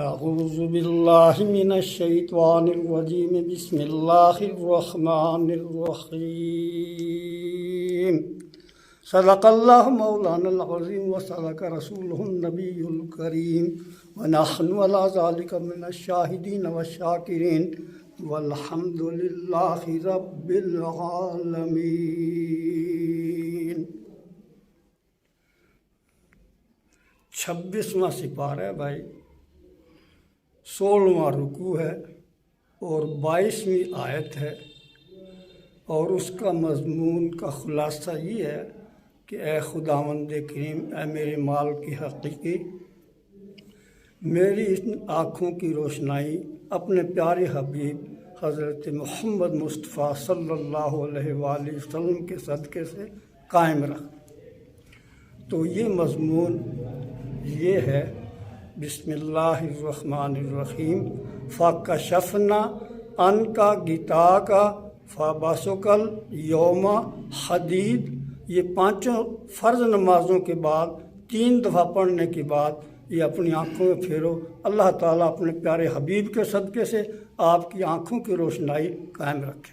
اعوذ باللہ من الشیطان الرجیم بسم اللہ الرحمن الرحیم صدق اللہ مولانا العظیم وصدق رسولہ النبی الکریم ونحن علی ذلک من الشاہدین والشاکرین والحمد للہ رب العالمین۔ 26واں سپارہ ہے بھائی، 16واں رکوع ہے اور 22ویں آیت ہے، اور اس کا مضمون کا خلاصہ یہ ہے کہ اے خداوند کریم، اے میرے مال کی حقیقی، میری ان آنکھوں کی روشنائی اپنے پیارے حبیب حضرت محمد مصطفیٰ صلی اللہ علیہ وآلہ وسلم کے صدقے سے قائم رکھ۔ تو یہ مضمون یہ ہے، بسم اللہ الرحمن الرحیم، فَكَشَفْنَا عَنْكَ غِطَاءَكَ فَبَصَرُكَ الْيَوْمَ حَدِيدٌ۔ یہ پانچوں فرض نمازوں کے بعد 3 دفعہ پڑھنے کے بعد یہ اپنی آنکھوں میں پھیرو، اللہ تعالیٰ اپنے پیارے حبیب کے صدقے سے آپ کی آنکھوں کی روشنائی قائم رکھے۔